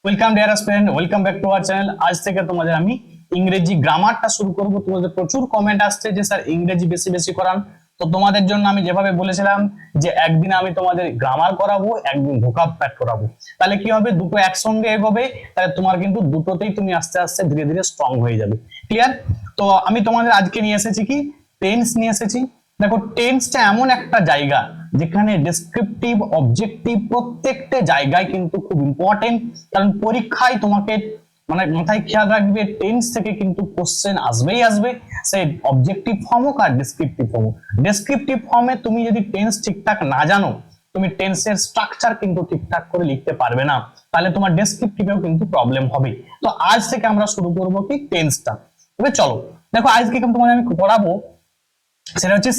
Welcome dear student, welcome back to our channel. আজ থেকে তোমাদের আমি ইংরেজি গ্রামারটা শুরু করব। তোমাদের প্রচুর কমেন্ট আসছে যে স্যার ইংরেজি বেশি বেশি করান। তো তোমাদের জন্য আমি যেভাবে বলেছিলাম যে একদিন আমি তোমাদের গ্রামার করাবো, একদিন ভোকাব প্যাড করাবো। তাহলে কি হবে, দুটো একসঙ্গে এগোবে। তাহলে তোমার কিন্তু দুটোতেই তুমি আস্তে আস্তে ধীরে ধীরে স্ট্রং হয়ে যাবে। ক্লিয়ার? তো আমি তোমাদের আজকে নিয়ে এসেছি কি, টেন্স নিয়ে এসেছি। দেখো, টেন্সটা এমন একটা জায়গা যেখানে ডেসক্রিপটিভ, অবজেক্টিভ প্রত্যেকটা জায়গায় কিন্তু খুব ইম্পর্টেন্ট। কারণ পরীক্ষায় তোমাকে মানে মাথায় খেয়াল রাখবে, টেন্স থেকে কিন্তু কোশ্চেন আসবেই আসবে, সেই অবজেক্টিভ ফর্ম হোক আর ডেসক্রিপটিভ ফর্ম হোক। ডেসক্রিপটিভ ফর্মে তুমি যদি টেন্স ঠিকঠাক না জানো, তুমি টেন্সের স্ট্রাকচার কিন্তু ঠিকঠাক করে লিখতে পারবে না, তাহলে তোমার ডেসক্রিপটিভেও কিন্তু প্রবলেম হবে। তো আজ থেকে আমরা শুরু করবো কি, টেন্সটা। তবে চলো দেখো, আজকে তোমাদের আমি পড়াবো, সেটা হচ্ছে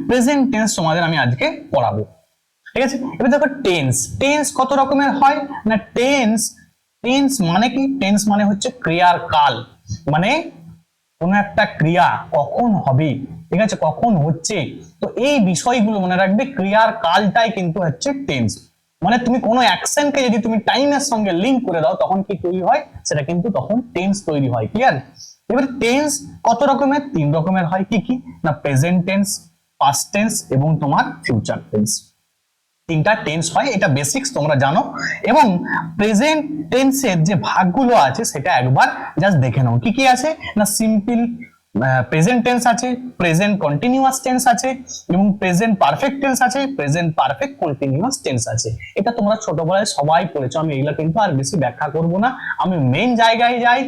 প্রেজেন্ট টেন্স তোমাদের আমি আজকে পড়াবো। ঠিক আছে? এবার দেখো, টেন্স টেন্স কত রকমের হয় না। টেন্স টেন্স মানে কি, টেন্স মানে হচ্ছে ক্রিয়ার কাল। মানে কোন একটা ক্রিয়া কখন হবে, ঠিক আছে, কখন হচ্ছে, তো এই বিষয়গুলো মনে রাখবে। ক্রিয়ার কালটাই কিন্তু হচ্ছে টেন্স। মানে তুমি কোনো অ্যাকশনকে যদি তুমি টাইমের সঙ্গে লিংক করে দাও, তখন কি তৈরি হয়, সেটা কিন্তু তখন টেন্স তৈরি হয়। ক্লিয়ার? এবার টেন্স কত রকমের, তিন রকমের হয়। কি কি না, প্রেজেন্ট টেন্স, পাস্ট টেন্স এবং তোমার ফিউচার টেন্স। তিনটা টেন্স হয়, এটা বেসিক্স তোমরা জানো। এবং প্রেজেন্ট টেন্সের যে ভাগগুলো আছে সেটা একবার জাস্ট দেখে নাও। কি কি আছে না, সিম্পল প্রেজেন্ট টেন্স আছে, প্রেজেন্ট কন্টিনিউয়াস টেন্স আছে, এবং প্রেজেন্ট পারফেক্ট টেন্স আছে, প্রেজেন্ট পারফেক্ট কন্টিনিউয়াস টেন্স আছে। এটা তোমরা ছোটবেলায় সবাই পড়েছো, আমি এগুলো কিন্তু আর বেশি ব্যাখ্যা করব না। আমি মেইন জায়গায় যাই,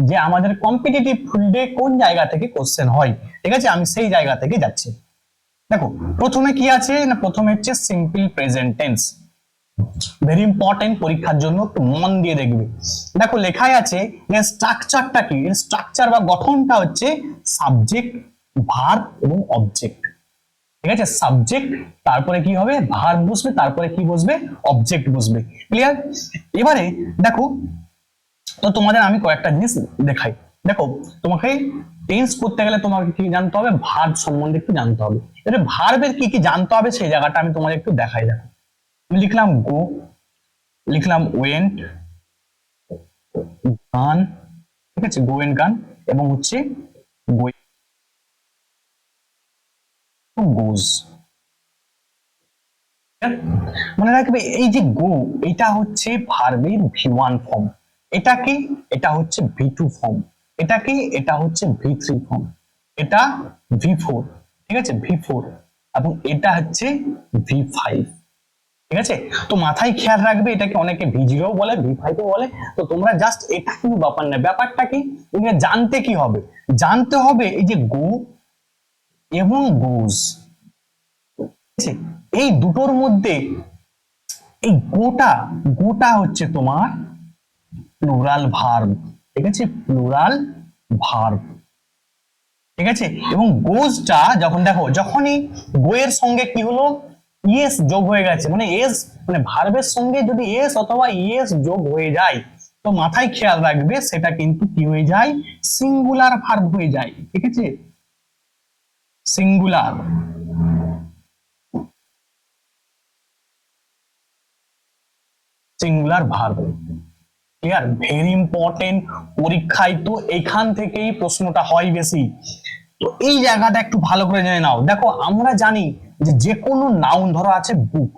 যে আমাদের কম্পিটিটিভ ফিল্ডে কোন জায়গা থেকে কোশ্চেন হয়। ঠিক আছে, আমি সেই জায়গা থেকে যাচ্ছি। দেখো, প্রথমে কি আছে না, প্রথমে হচ্ছে simple present tense. Very important, পরীক্ষার জন্য একটু মন দিয়ে দেখবে। দেখো, লেখাই আছে স্ট্রাকচারটা কি, স্ট্রাকচার বা গঠনটা হচ্ছে সাবজেক্ট, ভার্ব এবং অবজেক্ট। ঠিক আছে, সাবজেক্ট, তারপরে কি হবে, ভার্ব বসবে, তারপরে কি বসবে, অবজেক্ট বসবে। ক্লিয়ার? এবারে দেখো, তো তোমাদের আমি কয়েকটা জিনিস দেখাই। দেখো, তোমাকে টেন্স করতে গেলে তোমাকে কি জানতে হবে, ভার্ব সম্বন্ধে একটু জানতে হবে। এবারে ভার্বের কি কি জানতে হবে সেই জায়গাটা আমি তোমাদের একটু দেখাই। দেখো, লিখলাম গো, লিখলাম ওয়েন্ট, গান, ঠিক আছে, গো এন্ড গান, এবং হচ্ছে গোজ। মনে রাখবে, এই যে গো, এটা হচ্ছে ভার্বের V1 ফর্ম। এটা কি, এটা হচ্ছে V2 ফর্ম। এটা কি, এটা হচ্ছে V3 ফর্ম। এটা V4, ঠিক আছে, V4, এবং এটা হচ্ছে V5। ঠিক আছে, তো মাথায় খেয়াল রাখবে, এটাকে অনেকে V0 বলে, V5 বলে। তো তোমরা জাস্ট এটা কিন্তু ব্যাপার না, ব্যাপারটা কি, তুমি জানতে কি হবে, জানতে হবে এই যে গো এবং গোজ, এই দুটোর মধ্যে এই গোটা গোটা হচ্ছে তোমার প্লুরাল ভার্ব। ঠিক আছে, প্লুরাল ভার্ব। ঠিক আছে, এবং গোজটা যখন দেখো, যখনই গো এর সঙ্গে কি হলো, ইএস যোগ হয়ে গেছে, মানে এস, মানে ভার্বের সঙ্গে যদি এস অথবা ইএস যোগ হয়ে যায়, তো মাথায় খেয়াল রাখবে সেটা কিন্তু কি হয়ে যায়, সিঙ্গুলার ভার্ব হয়ে যায়। ঠিক আছে, singular, singular verb. Clear? Very important, পরীক্ষায় তো এখান থেকেই প্রশ্নটা হয় বেশি। তো এই জায়গাটা একটু ভালো করে জেনে নাও। দেখো, আমরা জানি যে যে কোনো নাউন, ধরো আছে বুক,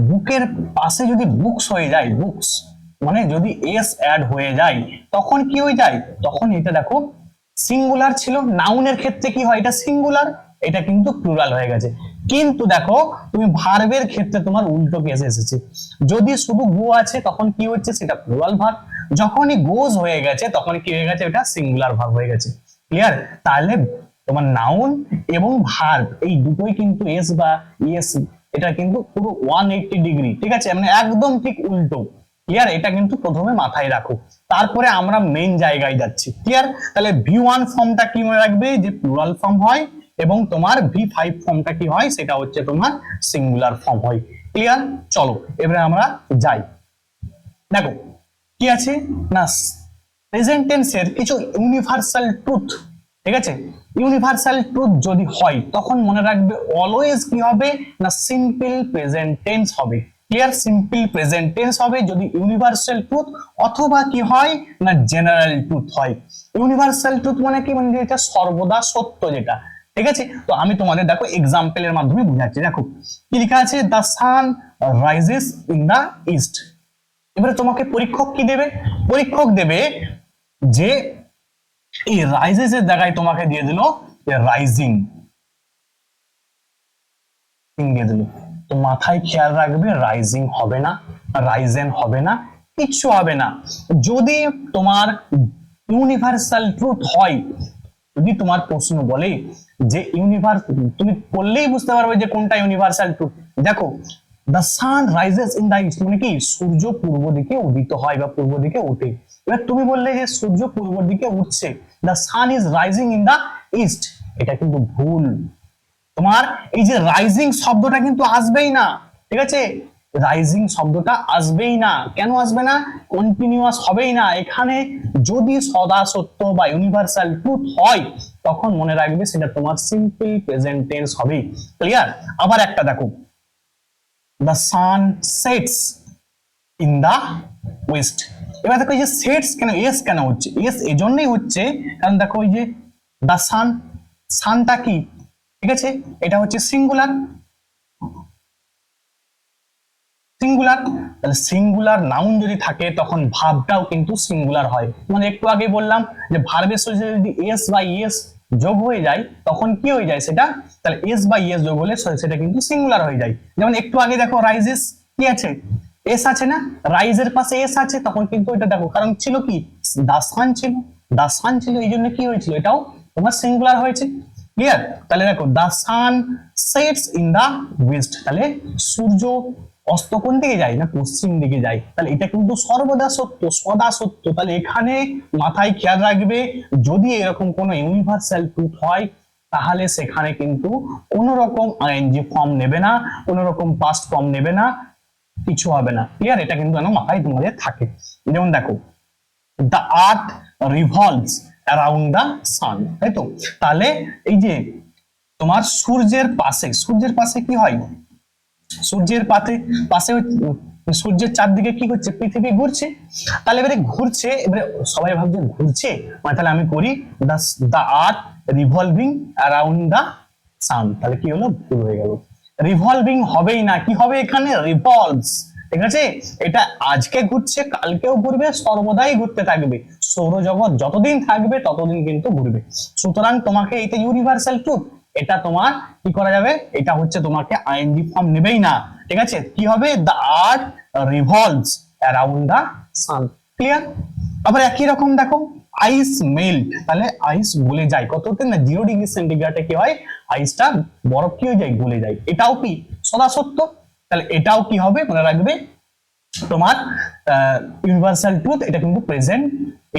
বুকের পাশে যদি বুকস হয়ে যায়, বুকস মানে যদি এস অ্যাড হয়ে যায়, তখন কি হয়ে যায়, তখন এটা দেখো সিঙ্গুলার ছিল। নাউনের ক্ষেত্রে কি হয়, এটা সিঙ্গুলার, এটা কিন্তু প্লুরাল হয়ে গেছে। কিন্তু দেখো, তুমি ভার্বের ক্ষেত্রে তোমার উল্টো কেস এসেছে। যদি শুধু গো আছে তখন কি হচ্ছে, সেটা প্লুরাল ভার্ব। যখনই গোজ হয়ে গেছে তখন কি হয়ে গেছে, এটা সিঙ্গুলার ভার্ব হয়ে গেছে। ক্লিয়ার? তাহলে তোমার নাউন এবং ভার্ব এই দুটোই কিন্তু এস বা ইএস, এটা কিন্তু পুরো 180 ডিগ্রি। ঠিক আছে, মানে একদম ঠিক উল্টো। ক্লিয়ার? এটা কিন্তু প্রথমে মাথায় রাখো, তারপরে আমরা মেইন জায়গায় যাচ্ছি। ক্লিয়ার? তাহলে V1 ফর্মটা কি মনে রাখবে, যে প্লুরাল ফর্ম হয়, এবং তোমার V5 ফর্মটা কি হয়, সেটা হচ্ছে তোমার সিঙ্গুলার ফর্ম হয়। ক্লিয়ার? চলো এবারে আমরা যাই। দেখো, কি আছে না, প্রেজেন্ট টেন্সের কিছু ইউনিভার্সাল ট্রুথ। ঠিক আছে, ইউনিভার্সাল ট্রুথ যদি হয়, তখন মনে রাখবে অলওয়েজ কি হবে না, সিম্পল প্রেজেন্ট টেন্স হবে। ক্লিয়ার, সিম্পল প্রেজেন্ট টেন্স হবে যদি ইউনিভার্সাল ট্রুথ অথবা কি হয় না জেনারেল ট্রুথ হয়। ইউনিভার্সাল ট্রুথ মানে কি, মানে এটা সর্বদা সত্য যেটা, ঠিক আছে। তো আমি তোমাদের দেখো এক্সাম্পলের মাধ্যমে বুঝাচ্ছি। দেখো কি লেখা আছে, the sun rises in the east. এবারে তোমাকে পরীক্ষক কি দেবে, পরীক্ষক দেবে যে এই রাইজেস এর জায়গায় তোমাকে দিয়ে দিল রাইজিং দিয়ে দিল। তো মাথায় খেয়াল রাখবে রাইজিং হবে না, রাইজেন হবে না, কিচ্ছু হবে না। যদি তোমার ইউনিভার্সাল ট্রুথ হয়, যদি তোমার প্রশ্ন বলে যে ইউনিভার্স, তুমি পড়লেই বুঝতে পারবে যে কোনটা ইউনিভার্সাল ট্রুথ। দেখো the sun rises in the east মানে কি, সূর্য পূর্ব দিকে উদিত হয় বা পূর্ব দিকে ওঠে। এবার তুমি বললে যে সূর্য পূর্ব দিকে উঠছে, the sun is rising in the east, এটা কিন্তু ভুল। তোমার এই যে রাইজিং শব্দটা কিন্তু আসবেই না, ঠিক আছে, রাইজিং শব্দটা আসবেই না। কেন আসবে না, কন্টিনিউয়াস হবেই না। এখানে যদি সদা সত্য বা ইউনিভার্সাল ট্রুথ হয় তখন মনে রাখবে সেটা তোমার সিম্পল প্রেজেন্ট টেন্স হবে। ক্লিয়ার। আবার একটা দেখো, the sun sets in the west. এবার দেখো এই যে সেটস কেন, এস কেন হচ্ছে, এস এজন্যই হচ্ছে কারণ দেখো এই যে দা সান, সানটা কি, ঠিক আছে, এটা হচ্ছে সিঙ্গুলার, সিঙ্গুলার, তাহলে সিঙ্গুলার নাউন যদি থাকে তখন ভার্বটাও কিন্তু সিঙ্গুলার হয়। মানে একটু আগে বললাম যে ভার্বের সাথে যদি এস বা ইএস যোগ হয়ে যায় তখন কি হয়ে যায় সেটা, তাহলে এস বা ইএস যোগ হলে সেটা কিন্তু সিঙ্গুলার হয়ে যায়। যেমন একটু আগে দেখো রাইজেস কি আছে, এস আছে না, রাইজের পাশে এস আছে, তখন কিন্তু এটা দেখো কারণ ছিল কি, দাসান ছিল, দাসান ছিল, এই জন্য কি হয়েছিল, এটাও তোমার সিঙ্গুলার হয়েছে। ক্লিয়ার। তাহলে দেখো the sun sets in the west, তাহলে সূর্য অস্ত কোন দিকে যায় না, পশ্চিম দিকে যায়, তাহলে এটা কিন্তু সর্বদা সত্য, সদা সত্য। তাহলে এখানে মাথায় খেয়াল রাখবে যদি এরকম কোন ইউনিভার্সাল ট্রুথ হয় তাহলে সেখানে কিন্তু কোন রকম আইএনজি ফর্ম নেবে না, কোন রকম পাস্ট ফর্ম নেবে না, কিছু হবে না। ক্লিয়ার, এটা কিন্তু মাথায় তোমাদের থাকে। যেমন দেখো the earth revolves around the sun, তাই তো, তাহলে এই যে তোমার সূর্যের পাশে, সূর্যের পাশে কি হয়, সূর্যের পাশে সূর্যের চারদিকে কি হচ্ছে, পৃথিবী ঘুরছে। তাহলে এবারে ঘুরছে, এবারে সবাই ভাবছে ঘুরছে মানে তাহলে আমি করি দা আর্থ রিভলভিং অ্যারাউন্ড দা সান, তাহলে কি হলো, ভুল হয়ে গেল। রিভলভিং হবেই না, কি হবে এখানে, রিভলভস, ঠিক আছে। এটা আজকে ঘুরছে, কালকেও ঘুরবে, সর্বদাই ঘুরতে থাকবে। সৌরজগৎ যতদিন থাকবে ততদিন কিন্তু ঘুরবে। সুতরাং তোমাকে এটা ইউনিভার্সাল ট্রুথ, এটা তোমার কি করা যাবে, এটা হচ্ছে তোমাকে আইএনজি ফর্ম নেবেই না, ঠিক আছে। কি হবে, the earth revolves around the sun. Clear. আবার একই রকম দেখো আইস মেল্ট, তাহলে আইস গলে যায় কততে না 0°C কি হয়, আইসটা বরফ কি হয়ে যায়, গলে যায়। এটাও কি সদা সত্য, তাহলে এটাও কি হবে মনে রাখবে তোমার ইউনিভার্সাল ট্রুথ, এটা কিন্তু প্রেজেন্ট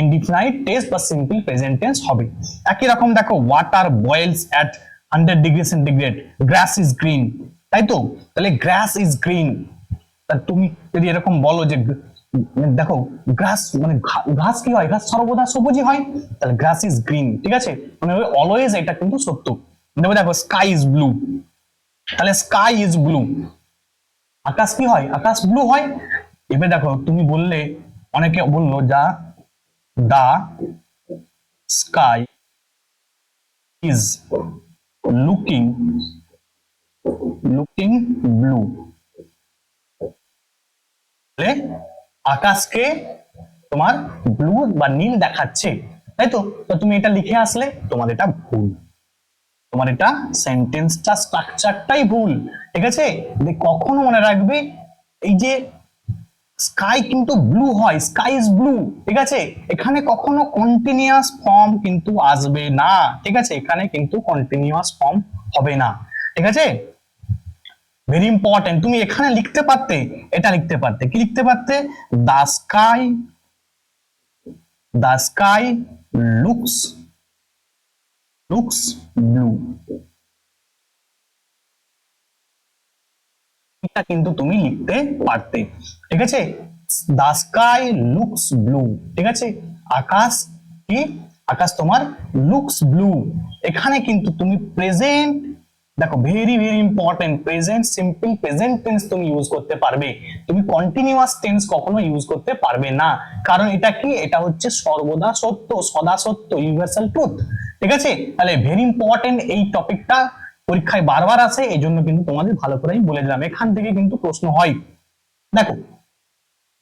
ইনডিফিনাইট টেন্স বা সিম্পল প্রেজেন্ট টেন্স হবে। একই রকম দেখো water বয়েলস at 100°C, glass is green, তাই তো, তাহলে গ্রাস ইজ গ্রিন। তুমি যদি এরকম বলো যে দেখো গ্রাস মানে ঘাস কি হয়, ঘাস সর্বদা সবুজই হয়, তাহলে গ্রাস ইজ গ্রিন, ঠিক আছে, মানে অলওয়েজ এটা কিন্তু সত্য। দেখো স্কাই ইজ ব্লু, তাহলে স্কাই ইজ ব্লু, আকাশ কি হয়, আকাশ ব্লু হয়। এবার দেখো তুমি বললে, অনেকে বললো যা the sky is looking looking blue, আকাশকে তোমার ব্লু বা নীল দেখাচ্ছে, তাই তো। তো তুমি এটা লিখে আসলে তোমার এটা ভুল, তোমার এটা সেন্টেন্সটা স্ট্রাকচারটাই ভুল, ঠিক আছে। কখনো মনে রাখবে এই যে স্কাই কিন্তু ব্লু হয়, স্কাই ইজ ব্লু, ঠিক আছে, এখানে কখনো কন্টিনিউয়াস ফর্ম কিন্তু আসবে না, ঠিক আছে, এখানে কিন্তু কন্টিনিউয়াস ফর্ম হবে না, ঠিক আছে। ভেরি ইম্পর্টেন্ট, তুমি এখানে লিখতে পারতে, এটা লিখতে পারতে, কি লিখতে পারতে, দ্য স্কাই লুকস ব্লু, এটা কিন্তু তুমি লিখতে পারতে, ঠিক আছে। দ্য স্কাই লুকস ব্লু, ঠিক আছে, আকাশ কি, আকাশ তোমার লুকস ব্লু, এখানে কিন্তু তুমি প্রেজেন্ট দেখো very very important, present simple present tense তুমি ইউজ করতে পারবে, তুমি কন্টিনিউয়াস টেন্স কখনো ইউজ করতে পারবে না। কারণ এটা কি, এটা হচ্ছে সর্বদা সত্য, সদা সত্য, ইউনিভার্সাল ট্রুথ। ঠিক আছে, তাহলে ভেরি ইম্পর্টেন্ট এই টপিকটা, পরীক্ষায় বারবার আসে, এই জন্য কিন্তু তোমাদের ভালো করে বলে দিলাম, এখান থেকে কিন্তু প্রশ্ন হয়। দেখো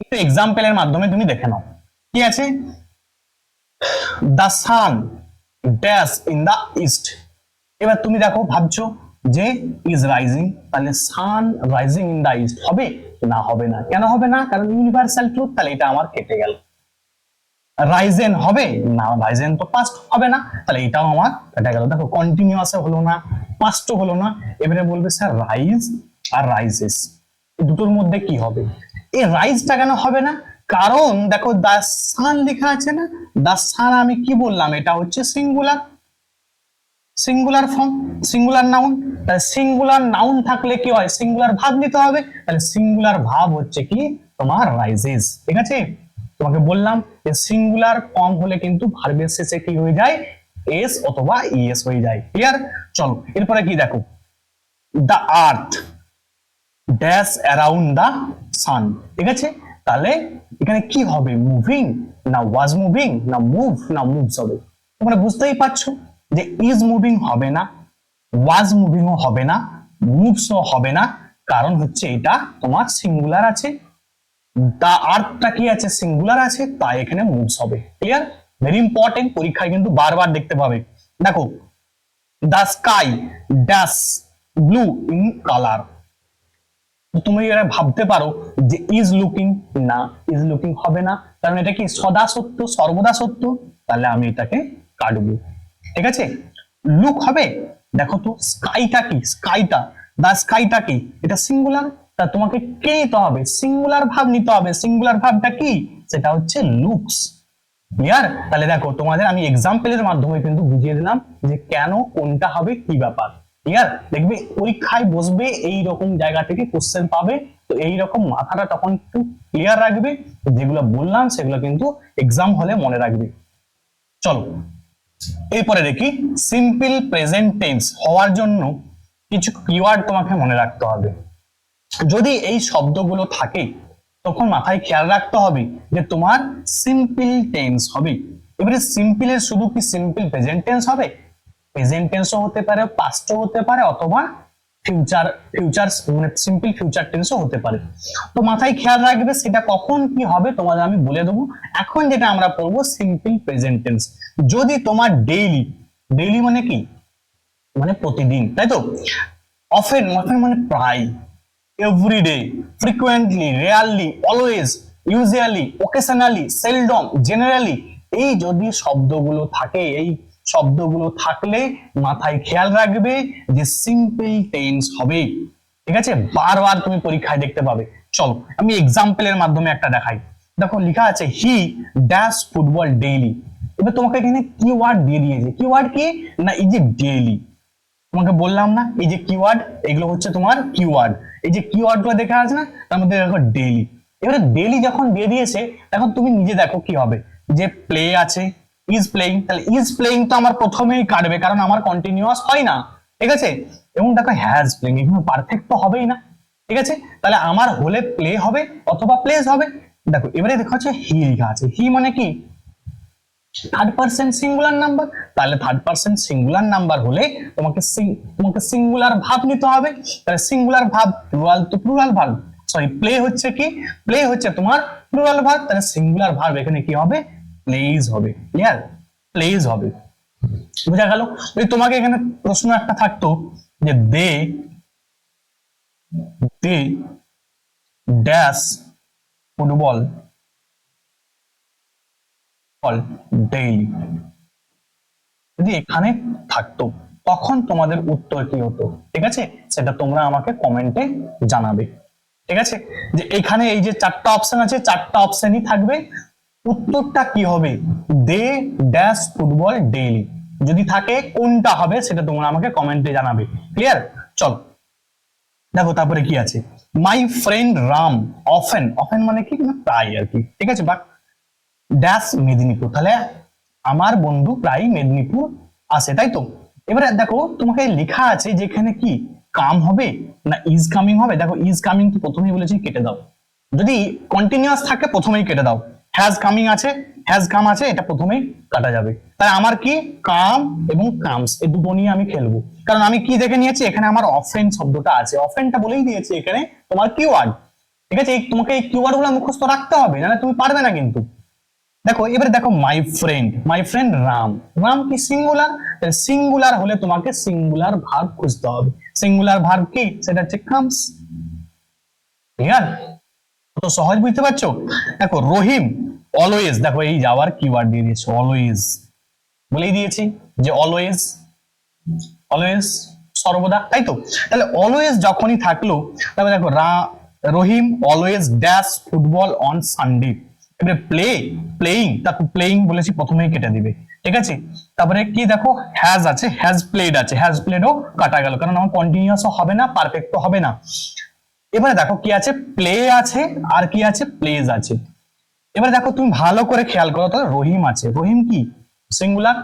একটু এক্সাম্পলের মাধ্যমে তুমি দেখে নাও কি আছে। The sun dash in the east. এবার তুমি দেখো ভাবছো যে ইজ রাইজিং, তাহলে sun rising in the east হবে না? হবে না। কেন হবে না? কারণ ইউনিভার্সাল ট্রুথ, তাহলে এটা আমার কেটে গেল। রাইজেন হবে না? রাইজেন তো পাস্ট, হবে না, তাহলে এটাও আমার কেটে গেল। দেখো কন্টিনিউয়াস হলো না, পাস্টও হলো না। এবারে বলবে স্যার রাইজ আর রাইজেস, দুটোর মধ্যে কি হবে? এই রাইজটা কেন হবে না? কারণ দেখো দা সান লেখা আছে না, দা সান আমি কি বললাম, এটা হচ্ছে singular, singular form, singular noun. তাহলে সিঙ্গুলার নাউন থাকলে কি হয়? সিঙ্গুলার ভাব নিতে হবে, তাহলে সিঙ্গুলার ভাব হচ্ছে কি তোমার রাইজেস। ঠিক আছে, তোমাকে বললাম যে সিঙ্গুলার ফর্ম হলে কিন্তু ভার্বের শেষে কি হয়ে যায়? এস অথবা ইএস হয়ে যায়। ক্লিয়ার? চলো এরপরে কি দেখো, the earth dash around the sun. ঠিক আছে, তাহলে এখানে কি হবে? মুভিং না ওয়াজ মুভিং না মুভ না মুভস হবে? তোমরা বুঝতেই পারছো যে ইজ মুভিং হবে না, ওয়াজ মুভিংও হবে না, মুভসও হবে না। কারণ হচ্ছে এটা তোমার সিঙ্গুলার আছে, দা আর্থটা কি আছে? সিঙ্গুলার আছে, তাই এখানে মুভস হবে। ক্লিয়ার? ভেরি ইম্পর্টেন্ট, পরীক্ষায় কিন্তু বারবার দেখতে পাবে। দেখো the sky dash blue in colour. তুমি এরা ভাবতে পারো যে ইজ লুকিং, না ইজ লুকিং হবে না, কারণ এটা কি সদা সত্য, সর্বদা সত্য, তাহলে আমি এটাকে কাটবো। ঠিক আছে, লুক হবে? দেখো তো স্কাইটা কি, স্কাইটা দা স্কাইটা কি, এটা সিঙ্গুলার, তা তোমাকে কে নিতে হবে? সিঙ্গুলার ভাব নিতে হবে। সিঙ্গুলার ভাবটা কি? সেটা হচ্ছে লুকস। ক্লিয়ার? তাহলে দেখো তোমাদের আমি এক্সাম্পলের মাধ্যমে কিন্তু বুঝিয়ে দিলাম যে কেন কোনটা হবে, কি ব্যাপার। ক্লিয়ার? দেখবে পরীক্ষায় বসবে এই রকম জায়গা থেকে কোশ্চেন পাবে, তো এই রকম মাথাটা তখন একটু ক্লিয়ার রাখবে, যেগুলো বললাম সেগুলো কিন্তু এক্সাম হলে মনে রাখবে। চলো এরপরে দেখি, সিম্পল প্রেজেন্ট টেন্স হওয়ার জন্য কিছু কিওয়ার্ড তোমাকে মনে রাখতে হবে। যদি এই শব্দগুলো থাকে তখন মাথায় খেয়াল রাখতে হবে যে তোমার সিম্পল টেন্স হবে। এবারে সিম্পলের শুধু কি সিম্পল প্রেজেন্ট টেন্স হবে? প্রেজেন্ট টেন্সও হতে পারে, পাস্টও হতে পারে, অথবা ফিউচার মানে সিম্পল ফিউচার টেন্সও হতে পারে। তো মাথায় খেয়াল রাখবে সেটা কখন কি হবে তোমাদের আমি বলে দেবো। এখন যেটা আমরা পড়বো সিম্পল প্রেজেন্ট টেন্স। যদি তোমার ডেইলি, ডেইলি মানে কি? মানে প্রতিদিন, তাই তো? অফেন, অফেন মানে প্রায়, everyday, frequently, rarely, always, usually, occasionally, seldom, generally, এই যদি শব্দগুলো থাকে, এই শব্দগুলো থাকলে মাথায় খেয়াল রাখবে যে সিম্পল টেন্স হবে। ঠিক আছে, বারবার তুমি পরীক্ষায় দেখতে পাবে। চলো আমি এক্সাম্পলের মাধ্যমে একটা দেখাই। দেখো লেখা আছে হি ড্যাশ ফুটবল ডেইলি। এবার তোমাকে এখানে কিওয়ার্ড দিয়ে দিয়েছে। কিওয়ার্ড কি না? এই যে ডেইলি, তোমাকে বললাম না এই যে কিওয়ার্ড, এগুলো হচ্ছে তোমার কিওয়ার্ড। এই যে কিওয়ার্ড গুলো দেখা আছে না, তার মধ্যে দেখো ডেইলি। এবারে ডেইলি যখন দিয়ে দিয়েছে, এখন তুমি নিজে দেখো কি হবে। যে প্লে আছে, ইজ প্লেইং, তাহলে ইজ প্লেইং তো আমার প্রথমেই কাটবে, কারণ আমার কন্টিনিউয়াস হয় না। ঠিক আছে, এবং দেখো হ্যাজ প্লেইং, এখানে পারফেক্ট তো হবেই না। ঠিক আছে, তাহলে আমার হলে প্লে হবে অথবা প্লেস হবে। দেখো এবারে দেখো হচ্ছে হি লেখা আছে। হি মানে কি? থার্ড পার্সন সিঙ্গুলার নাম্বার, তাহলে থার্ড পার্সন সিঙ্গুলার নাম্বার হলে তোমাকে সিঙ্গুলার ভাব নিতে হবে। তাহলে সিঙ্গুলার ভাব প্লুরাল, তো প্লুরাল ভাব, সরি প্লে হচ্ছে কি? প্লে হচ্ছে তোমার প্লুরাল ভাব, তাহলে সিঙ্গুলার ভাব এখানে কি হবে? প্লেজ হবে। ক্লিয়ার? প্লেজ হবে। বুঝা গেল? যদি তোমাকে এখানে প্রশ্ন একটা থাকতো যে দে দে ড্যাশ ফুটবল ডেইলি, যদি এখানে থাকতো তখন তোমাদের উত্তর কি হতো? ঠিক আছে, সেটা তোমরা আমাকে কমেন্টে জানাবে। ঠিক আছে, যে এখানে এই যে চারটা অপশন আছে, চারটা অপশনই থাকবে, উত্তরটা কি হবে? দে ড্যাশ ফুটবল ডেইলি, যদি থাকে কোনটা হবে সেটা তোমরা আমাকে কমেন্টে জানাবে। ক্লিয়ার? চল দেখো তারপরে কি আছে, my friend Ram often, often মানে কি? প্রায় আর কি। ঠিক আছে, বাট ড্যাশ মেদিনীপুর, তাহলে আমার বন্ধু প্রায় মেদিনীপুর আসে, তাই তো? এবারে দেখো তোমাকে লেখা আছে যে এখানে কি কাম হবে না ইজ কামিং হবে। দেখো ইজ কামিং তো প্রথমেই বলেছি কেটে দাও, যদি কন্টিনিউয়াস থাকে প্রথমেই কেটে দাও। হ্যাজ কামিং আছে, হ্যাজ কাম আছে, এটা প্রথমেই কাটা যাবে। তাই আমার কি কাম এবং কামস এই দুটো নিয়ে আমি খেলবো, কারণ আমি কি দেখে নিয়েছি এখানে আমার অফেন শব্দটা আছে, অফেনটা বলেই দিয়েছি এখানে তোমার কিওয়ার্ড। ঠিক আছে, তোমাকে এই কিওয়ার্ড গুলো মুখস্থ রাখতে হবে, নাহলে তুমি পারবে না কিন্তু। দেখো এবারে দেখো মাই ফ্রেন্ড রাম, রাম কি সিঙ্গুলার, সিঙ্গুলার হলে তোমাকে সিঙ্গুলার ভার্ব খুঁজতে হবে। সিঙ্গুলার ভার্ব কি, সেটা হচ্ছে কামস। ক্লিয়ার? তো সহজ বুঝতে পারছো। দেখো রহিম অলওয়েজ, দেখো এই যাওয়ার কিওয়ার্ড দিয়ে দিয়েছে অলওয়েজ, বলেই দিয়েছি যে অলওয়েজ, অলওয়েজ সর্বদা, তাই তো। তাহলে অলওয়েজ যখনই থাকলো, তারপরে দেখো Rahim always dash football on Sunday. এবারে প্লেইং, তারপর প্লেইং বলেছি প্রথমেই কেটে দিবে। ঠিক আছে, তারপরে কি দেখো হ্যাজ আছে, হ্যাজ প্লেড আছে, হ্যাজ প্লেডও কাটা গেল, কারণ আমার কন্টিনিউয়াসও হবে না, পারফেক্টও হবে না। এবারে দেখো কি আছে, প্লে আছে আর কি আছে, প্লেজ আছে। এবারে দেখো তুমি ভালো করে খেয়াল করো তো, রহিম আছে, রহিম কি সিঙ্গুলার,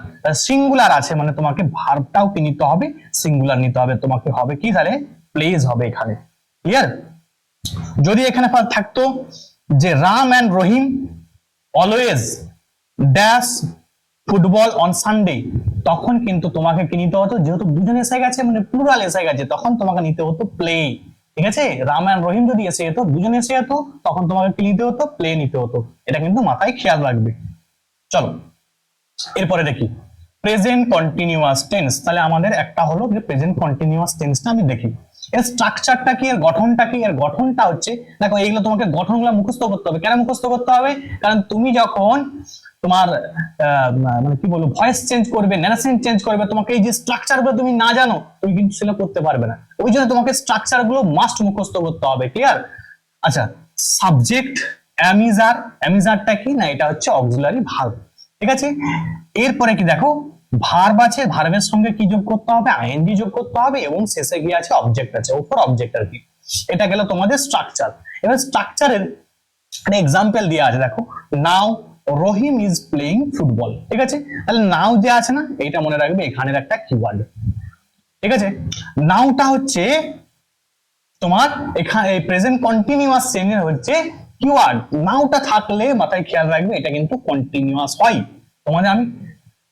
সিঙ্গুলার আছে মানে তোমাকে ভার্বটাও কি নিতে হবে, সিঙ্গুলার নিতে হবে, তোমাকে হবে কি তাহলে প্লেজ হবে এখানে। ক্লিয়ার? যদি এখানে থাকতো যে Ram and Rahim always dash football on Sunday, তখন কিন্তু তোমাকে কি নিতে হতো, যেহেতু দুজন এসে গেছে মানে প্লুরাল এসে গেছে, তখন তোমাকে নিতে হতো প্লে। ঠিক আছে, রাম এন্ড রহিম যদি এসে যেত, দুজন এসে যেত, তখন তোমাকে কি নিতে হতো, প্লে নিতে হতো। এটা কিন্তু মাথায় খেয়াল রাখবে। চলো এরপরে দেখি প্রেজেন্ট কন্টিনিউয়াস টেন্স। তাহলে আমাদের একটা হলো যে প্রেজেন্ট কন্টিনিউয়াস টেন্সটা আমি দেখি, এর স্ট্রাকচারটা কি, এর গঠনটা কি। এর গঠনটা হচ্ছে, দেখো এইগুলো তোমাকে গঠনগুলো মুখস্থ করতে হবে। কেন মুখস্থ করতে হবে, কারণ তুমি যখন তোমার মানে কি বলবো ভয়েস চেঞ্জ করবে, ন্যারেশন চেঞ্জ করবে, তোমাকে এই যে স্ট্রাকচার গুলো তুমি না জানো, তুমি কিন্তু সেটা করতে পারবে না। ওই জন্য তোমাকে স্ট্রাকচার গুলো মাস্ট মুখস্থ করতে হবে। ক্লিয়ার? আচ্ছা, সাবজেক্ট অ্যামিজার, অ্যামিজারটা কি না, এটা হচ্ছে অক্সিলারি ভার্ব। ঠিক আছে, এরপরে কি দেখো ভার্ব আছে, ভার্বের সঙ্গে কি যোগ করতে হবে, আইএনজি যোগ করতে হবে, এবং শেষে কি আছে, অবজেক্ট আছে, উপর অবজেক্ট আর কি। এটা গেল তোমাদের স্ট্রাকচার। এবার স্ট্রাকচারের একটা এক্সাম্পল দেওয়া আছে, দেখো নাও রহিম ইজ প্লেইং ফুটবল। ঠিক আছে, তাহলে নাও যে আছে না, এইটা মনে রাখবে এখানের একটা কিওয়ার্ড। ঠিক আছে, নাওটা হচ্ছে তোমার এখানে প্রেজেন্ট কন্টিনিউয়াস টেন্সের হচ্ছে কিওয়ার্ড। নাওটা থাকলে মাথায় খেয়াল রাখবে এটা কিন্তু কন্টিনিউয়াস হয়।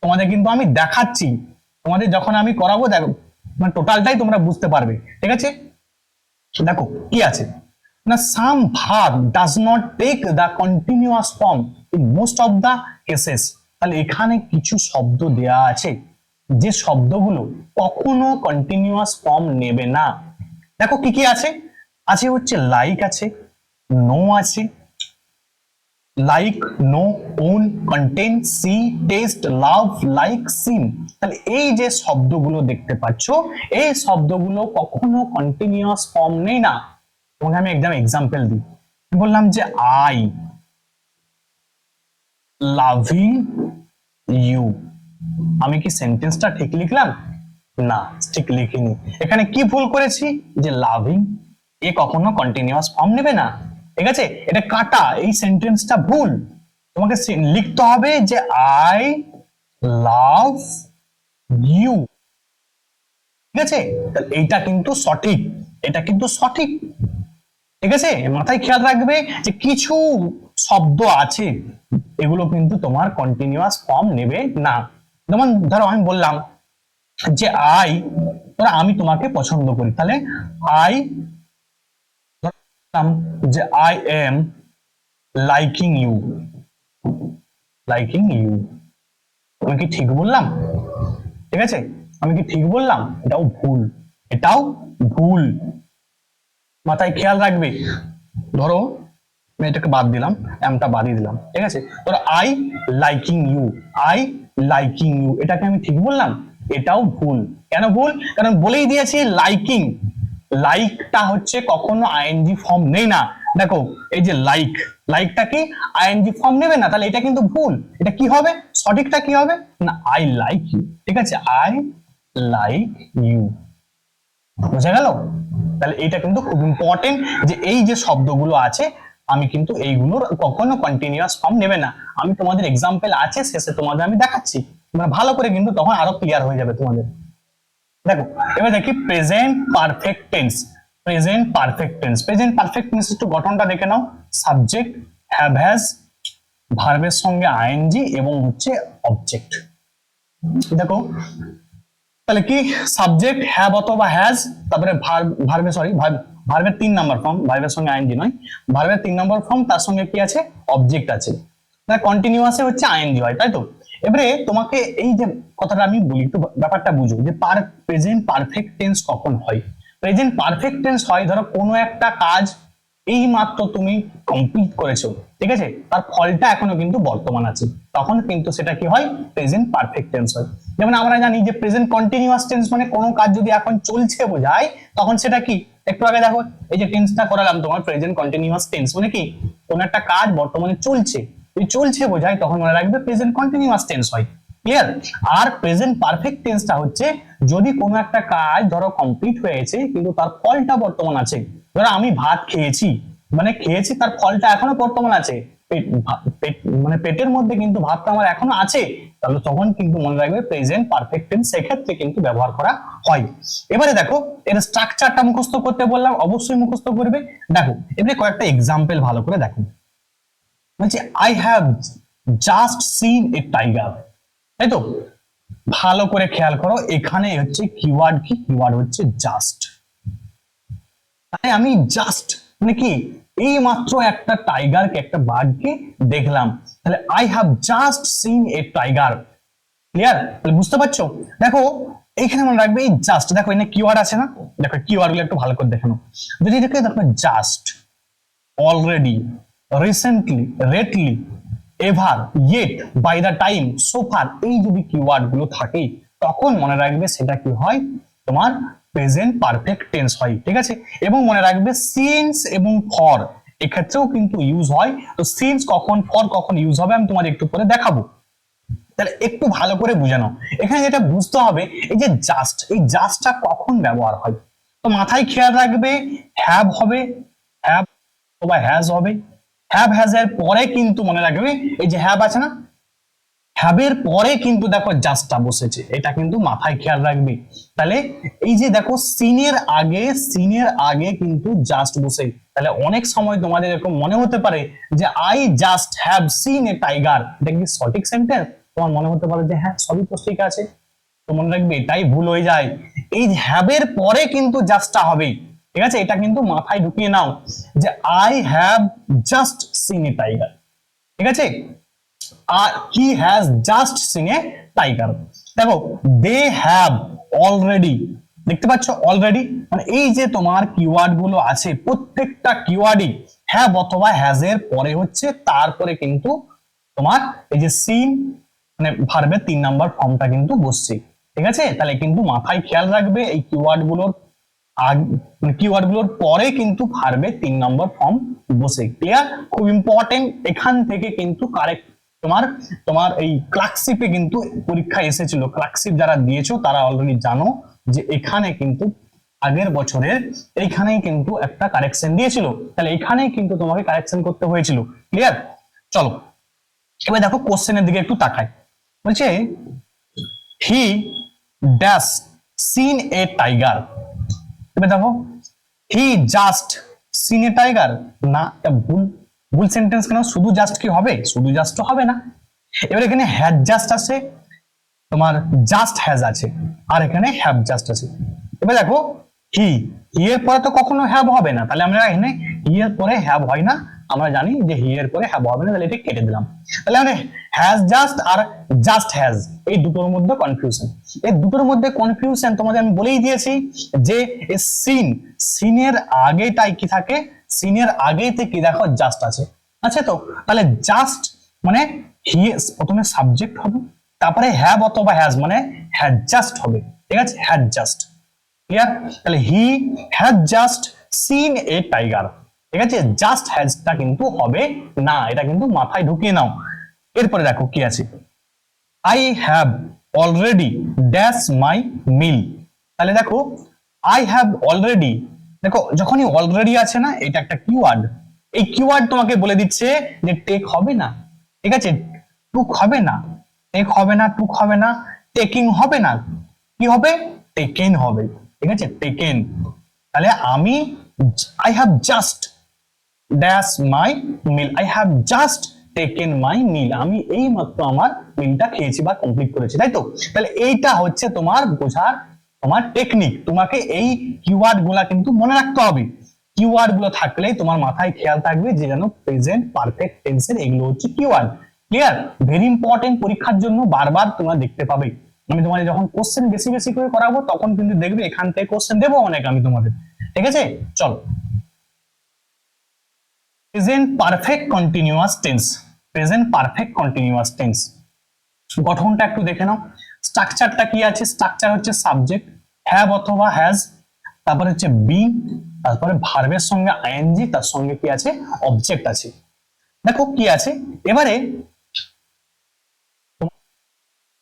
তোমাদের কিন্তু আমি দেখাচ্ছি, তোমাদের যখন আমি করাবো দেখো মানে টোটালটাই তোমরা বুঝতে পারবে। ঠিক আছে, দেখো কি আছে না, some verb does not take the continuous form in most of the cases. তাহলে এখানে কিছু শব্দ দেয়া আছে যে শব্দগুলো কখনো কন্টিনিউয়াস ফর্ম নেবে না। দেখো কি কি আছে, আছে হচ্ছে লাইক আছে, নো আছে, like, know, own, contain, see, taste, love, like, seen. তাহলে এই যে শব্দগুলো দেখতে পাচ্ছ, এই শব্দগুলো কখনো কন্টিনিউয়াস ফর্ম নেই না। তোমাকে আমি এক্সাম্পল দিই, বললাম যে আই লাভিং ইউ, আমি কি সেন্টেন্সটা ঠিক লিখলাম? না, ঠিক লিখিনি। এখানে কি ভুল করেছি, যে লাভিং এ কখনো কন্টিনিউয়াস ফর্ম নেবে না। ঠিক আছে, এটা কাটা, এই সেন্টেন্সটা ভুল। তোমাকে লিখতে হবে যে আই লাভ ইউ। ঠিক আছে, তাহলে এইটা কিন্তু সঠিক, এটা কিন্তু সঠিক। ঠিক আছে, মাথায় খেয়াল রাখবে যে কিছু শব্দ আছে এগুলো কিন্তু তোমার কন্টিনিউয়াস ফর্ম নেবে না। যেমন ধরো আমি বললাম যে আমি তোমাকে পছন্দ করি, তাহলে আই, যে I am liking you, liking you. আমি কি ঠিক বললাম? ঠিক আছে, আমি কি ঠিক বললাম? এটাও ভুল, এটাও ভুল, মাথায় খেয়াল রাখবে। ধরো আমি এটাকে বাদ দিলাম, এমটা বাদই দিলাম। ঠিক আছে, ধরো I liking you, I liking you, এটাকে আমি ঠিক বললাম? এটাও ভুল। কেন ভুল? কারণ বলেই দিয়েছি লাইকিং, লাইকটা হচ্ছে কখনো আইএনজি ফর্ম নেই না। দেখো এই যে লাইক, লাইকটা কি আইএনজি ফর্ম নেবে না, তাহলে এটা কিন্তু ভুল। এটা কি হবে, সঠিকটা কি হবে না, আই লাইক ইউ। ঠিক আছে, আই লাইক ইউ, বুঝা গেল? তাহলে এটা কিন্তু খুব ইম্পর্টেন্ট যে এই যে শব্দগুলো আছে আমি কিন্তু এইগুলোর কখনো কন্টিনিউয়াস ফর্ম নেবে না। আমি তোমাদের এক্সাম্পল আছে শেষে তোমাদের আমি দেখাচ্ছি, তোমরা ভালো করে কিন্তু তখন আরো ক্লিয়ার হয়ে যাবে তোমাদের। দেখো এবার দেখি present perfect tense. Present perfect tense, present perfect tense একটু গঠনটা দেখে নাও। সাবজেক্ট, হ্যাভ হ্যাজ, ভার্বের সঙ্গে আইএনজি এবং হচ্ছে অবজেক্ট। দেখো তাহলে কি সাবজেক্ট হ্যাভ অথবা হ্যাজ, তারপরে ভার্বে সরি ভার্বের 3 নাম্বার ফর্ম, ভার্বের সঙ্গে আইএনজি নয়, ভার্বের 3 নম্বর ফর্ম, তার সঙ্গে কি আছে অবজেক্ট আছে, মানে কন্টিনিউয়াসে হচ্ছে আইএনজি হয়, তাই তো। এবারে তোমাকে এই যে কথাটা আমি বলি একটু ব্যাপারটা বুঝো যে প্রেজেন্ট পারফেক্ট টেন্স কখন হয়। প্রেজেন্ট পারফেক্ট টেন্স হয় ধরো কোনো একটা কাজ এই মাত্র তুমি কমপ্লিট করেছো, ঠিক আছে, তার ফলটা এখনো কিন্তু বর্তমান আছে, তখন কিন্তু সেটা কি হয় প্রেজেন্ট পারফেক্ট টেন্স হয়। যেমন আমরা জানি যে প্রেজেন্ট কন্টিনিউয়াস টেন্স মানে কোনো কাজ যদি এখন চলছে বোঝায়, তখন সেটা কি, একটু আগে দেখো এই যে টেন্সটা করালাম তোমার প্রেজেন্ট কন্টিনিউয়াস টেন্স মানে কি কোনো একটা কাজ বর্তমানে চলছে, এই চলছে বোঝায়, তখন মনে রাখবে প্রেজেন্ট কন্টিনিউয়াস টেন্স হয়। ক্লিয়ার? আর প্রেজেন্ট পারফেক্ট টেন্সটা হচ্ছে যদি কোনো একটা কাজ ধরো কমপ্লিট হয়েছে কিন্তু তার ফলটা বর্তমান আছে। ধরো আমি ভাত খেয়েছি, মানে খেয়েছি তার ফলটা এখনো বর্তমান আছে, মানে পেটের মধ্যে কিন্তু ভাতটা আমার এখনো আছে, তাহলে তখন কিন্তু মনে রাখবে প্রেজেন্ট পারফেক্ট টেন্স সেক্ষেত্রে কিন্তু ব্যবহার করা হয়। এবারে দেখো এর স্ট্রাকচারটা মুখস্থ করতে বললাম, অবশ্যই মুখস্থ করবে। দেখো এবারে কয়েকটা এক্সাম্পল ভালো করে দেখো। বলছে I have just seen a tiger, তাই তো, ভালো করে খেয়াল করো এখানে হচ্ছে কিওয়ার্ড কি, কিওয়ার্ড হচ্ছে জাস্ট। তাই আমি জাস্ট মানে কি এই মাত্র একটা টাইগারকে, একটা বাঘকে দেখলাম, তাহলে I have just seen a tiger. Clear? তাহলে বুঝতে পারছো? দেখো এইখানে মনে রাখবে এই জাস্ট, দেখো এখানে কিওয়ার্ড আছে না, দেখো কিওয়ার্ড গুলো একটু ভালো করে দেখো। যদি দেখে দেখো just, already, recently, lately, ever, yet, by the time, so far, এই যদি কিওয়ার্ড গুলো থাকে তখন মনে রাখবে সেটা কি হয় তোমার প্রেজেন্ট পারফেক্ট টেন্স হয়, ঠিক আছে। এবং মনে রাখবে সিন্স এবং ফর এক্ষেত্রেও কিন্তু ইউজ হয়। তো সিন্স কখন, ফর কখন ইউজ হবে আমি তোমাদের একটু পরে দেখাবো। তাহলে একটু ভালো করে বুঝে নাও, এখানে যেটা বুঝতে হবে এই যে জাস্ট, এই জাস্টটা কখন ব্যবহার হয়। তো মাথায় খেয়াল রাখবে হ্যাভ হবে, হ্যাভ অথবা হ্যাজ হবে, হ্যাভ হ্যাজ এর পরে কিন্তু মনে রাখবে এই যে হ্যাভ আছে না, হ্যাবের পরে কিন্তু দেখো জাস্টটা বসেছে, এটা কিন্তু মাথায় খেয়াল রাখবে। তাহলে এই যে দেখো সিনের আগে কিন্তু জাস্ট বসে, তাহলে অনেক সময় তোমাদের এরকম মনে হতে পারে যে I just have seen a tiger, এটা কি সঠিক সেন্টেন্স? তোমার মনে হতে পারে যে হ্যাঁ সবই তো ঠিক আছে, তো মনে রাখবে এটাই ভুল হয়ে যায়, এই হ্যাবের পরে কিন্তু জাস্টটা হবে, ঠিক আছে, এটা কিন্তু মাথায় ঢুকিয়ে নাও যে I have just seen a tiger, ঠিক আছে। he has just seen a tiger। দেখো they have already, দেখতে পাচ্ছ অলরেডি, মানে এই যে তোমার কিওয়ার্ড গুলো আছে প্রত্যেকটা কিওয়ার্ডই হ্যাভ অথবা হ্যাজ এর পরে হচ্ছে, তারপরে কিন্তু তোমার এই যে সিন মানে ভার্বের 3 নাম্বার ফর্মটা কিন্তু বসছে, ঠিক আছে। তাহলে কিন্তু মাথায় খেয়াল রাখবে এই কিওয়ার্ড গুলোর কিওয়ার্ড গুলোর পরে কিন্তু ভার্বের 3 নম্বর ফর্ম বসে। ক্লিয়ার? খুব ইম্পর্টেন্ট, এখান থেকে কিন্তু কারেক্ট তোমার তোমার এই ক্লার্কশিপে কিন্তু পরীক্ষা এসেছিল, ক্লার্কশিপ যারা দিয়েছো তারা অলরেডি জানো যে এখানে কিন্তু আগের বছরের এইখানেই কিন্তু একটা কারেকশন দিয়েছিল, তাহলে এখানেই কিন্তু তোমাকে কারেকশন করতে হয়েছিল। ক্লিয়ার? চলো এবার দেখো কোশ্চেনের দিকে একটু তাকাই। বলছে he dash seen a tiger, এবার দেখো he just seen a tiger, না এটা ভুল, ভুল সেন্টেন্স কেন, শুধু জাস্ট কি হবে, শুধু জাস্ট তো হবে না। এবার এখানে হ্যাড জাস্ট আছে, তোমার জাস্ট হ্যাজ আছে, আর এখানে হ্যাভ জাস্ট আছে। এবার দেখো হি, হি এর পরে তো কখনো হ্যাভ হবে না, তাহলে আমরা এখানে হি এর পরে হ্যাভ হয় না, আমরা জানি যে হি এর পরে হ্যাভ হবে না, তাহলে এটা কেটে দিলাম। তাহলে আমরা হ্যাজ জাস্ট আর জাস্ট হ্যাজ এই দুটোর মধ্যে কনফিউশন, এই দুটোর মধ্যে কনফিউশন তোমাদের আমি বলেই দিয়েছি যে সিনের আগেটাই কি থাকে, সিনের আগেতে কি দেখো জাস্ট আছে, আচ্ছা তো, তাহলে জাস্ট মানে হি প্রথমে সাবজেক্ট হবে, তারপরে হ্যাভ অথবা হ্যাজ মানে হ্যাড জাস্ট হবে, ঠিক আছে, হ্যাড জাস্ট। ক্লিয়ার? তাহলে he has just seen a tiger, ঠিক আছে, জাস্ট হ্যাজটা কিন্তু হবে না, এটা কিন্তু মাথায় ঢুকিয়ে নাও। এরপরে দেখো কি আছে, I have already dash my meal, তাহলে দেখো আই হ্যাভ অলরেডি, দেখো যখনই অলরেডি আছে না, এটা একটা কিওয়ার্ড, এই কিওয়ার্ড তোমাকে বলে দিচ্ছে যে টেক হবে না, ঠিক আছে, টুক হবে না, টেক হবে না, টুক হবে না, টেকিং হবে না, কি হবে, টেকেন হবে, ঠিক আছে, টেকেন। তাহলে আমি I have just dash my meal, I have just taken my meal, আমি এই মাত্র আমার মিলটা খেয়েছি বা কমপ্লিট করেছি, তাই তো। তাহলে এইটা হচ্ছে তোমার বোঝার তোমার টেকনিক। তোমাকে এই কিওয়ার্ড গুলা কিন্তু মনে রাখতে হবে। কিওয়ার্ড গুলো থাকলেই তোমার মাথায় খেয়াল থাকবে যে যেন প্রেজেন্ট পারফেক্ট টেন্সের এগুলো হচ্ছে কিওয়ার্ড। ক্লিয়ার? ভেরি ইম্পর্টেন্ট, পরীক্ষার জন্য বারবার তোমরা দেখতে পাবে। আমি তোমাদের যখন কোশ্চেন বেশি বেশি করে করাবো তখন কিন্তু দেখবে এখান থেকে কোশ্চেন দেবো অনেক আমি তোমাদের, ঠিক আছে। চলো, present perfect continuous tense, present perfect continuous tense গঠনটা একটু দেখে নাও। স্ট্রাকচারটা কি আছে? স্ট্রাকচার হচ্ছে সাবজেক্ট হ্যাভ অথবা হ্যাজ, তারপরে হচ্ছে বিন, তারপরে ভার্বের সঙ্গে আইএনজি, তার সঙ্গে কি আছে? অবজেক্ট আছে। দেখো কি আছে এবারে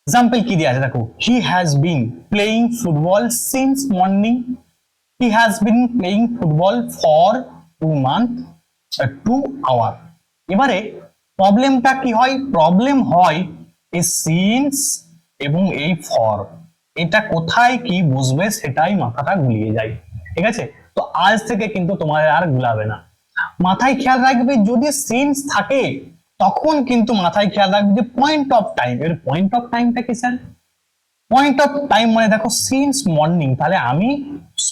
এক্সাম্পল কি দিয়ে আছে দেখো, he has been playing football since morning, he has been playing football for 2 months 2 hours। এবারে প্রবলেমটা কি হয়? প্রবলেম হয় এই সিন্স এবং এই ফর, এটা কোথায় কি বুঝবে সেটাই মাথাটা গুলিয়ে যায়, ঠিক আছে। তো আজ থেকে কিন্তু তোমার আর গুলাবে না, মাথায় খেয়াল রাখবে যদি সিন্স থাকে তখন কিন্তু মাথায় খেয়াল রাখবে যে পয়েন্ট অফ টাইম। এর পয়েন্ট অফ টাইমটা কি স্যার? পয়েন্ট অফ টাইম মানে দেখো সিন্স মর্নিং, তাহলে আমি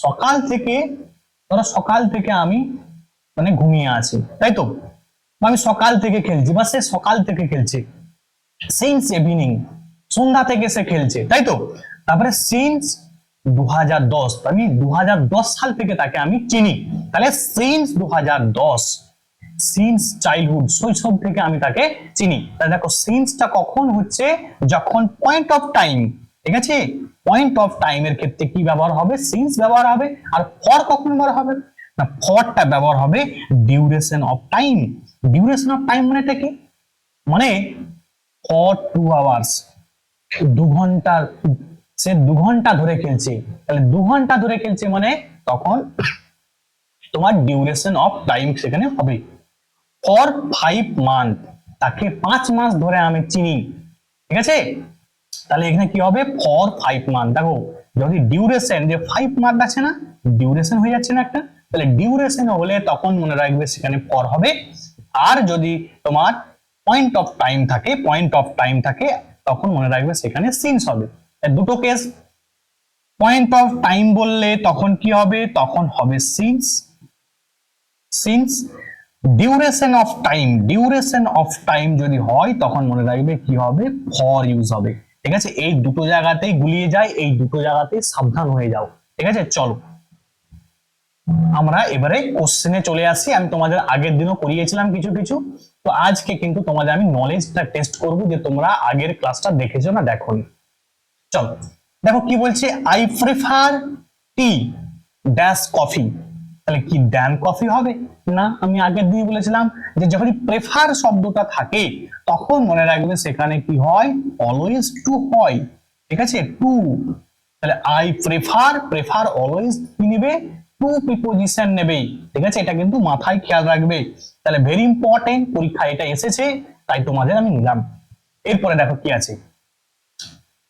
সকাল থেকে, ধরো সকাল থেকে আমি মানে ঘুমিয়ে আছি, তাই তো, আমি সকাল থেকে খেলছি বা সে সকাল থেকে খেলছে। সিন্স ইভিনিং, সন্ধ্যা থেকে সে খেলছে, তাই তো। তারপরে সিন্স 2010, আমি 2010 সাল থেকে তাকে আমি চিনি, তাহলে সিন্স 2010, সিন্স চাইল্ডহুড, শৈশব থেকে আমি তাকে চিনি। তাহলে দেখো সিন্সটা কখন হচ্ছে? যখন পয়েন্ট অফ টাইম, ঠিক আছে, পয়েন্ট অফ টাইমের ক্ষেত্রে কি ব্যবহার হবে? সিন্স ব্যবহার হবে। আর ফর কখন ব্যবহার হবে না? ফরটা ব্যবহার হবে duration of time. Duration of time মানেটা কি? মানে ফর 2 hours, 2 ঘন্টা, সে 2 ঘন্টা ধরে খেলছে, তাহলে 2 ঘন্টা ধরে খেলছে মানে তখন তোমার ডিউরেশন অফ টাইম সেখানে হবে। ফর 5 months, তাকে 5 মাস ধরে আমি চিনি, ঠিক আছে। তাহলে এখানে কি হবে? For 5 months। দেখো যদি ডিউরেশন, যে 5 মান্থ আছে না, ডিউরেশন হয়ে যাচ্ছে না একটা, তাহলে ডিউরেশন হলে তখন মনে রাখবে সেখানে ফর হবে। আর যদি তোমার পয়েন্ট অফ টাইম থাকে, পয়েন্ট অফ টাইম থাকে তখন মনে রাখবে সেখানে সিন্স হবে। দুটো কেস, পয়েন্ট অফ টাইম বললে তখন কি হবে? তখন হবে since, since. Duration of time, duration of time যদি হয় তখন মনে রাখবে কি হবে? ফর ইউজ হবে, ঠিক আছে। এই দুটো জায়গাতেই গুলিয়ে যায়, এই দুটো জায়গাতেই সাবধান হয়ে যাও, ঠিক আছে। চলো আমরা এবারে কোশ্চেনে চলে আসি। আমি তোমাদের আগের দিনও করিয়েছিলাম কিছু কিছু, তো আজকে কিন্তু তোমাদের আমি নলেজটা টেস্ট করব যে তোমরা আগের ক্লাসটা দেখেছো না দেখোনি। চলো দেখো কি বলছে, I prefer T dash coffee, তাহলে কি ড্যান কফি হবে না? আমি আগের দিন বলেছিলাম যে যখনই প্রেফার শব্দটা থাকে তখন মনে রাখবে সেখানে কি হয়? অলওয়েজ টু হয়, ঠিক আছে, টু। তাহলে আই প্রেফার, প্রেফার অলওয়েজ কি নেবে? টু প্রিপোজিশন নেবে, ঠিক আছে, এটা কিন্তু মাথায় খেয়াল রাখবে। তাহলে ভেরি ইম্পর্টেন্ট, পরীক্ষা এটা এসেছে তাই তোমাদের আমি নিলাম। এরপরে দেখো কি আছে,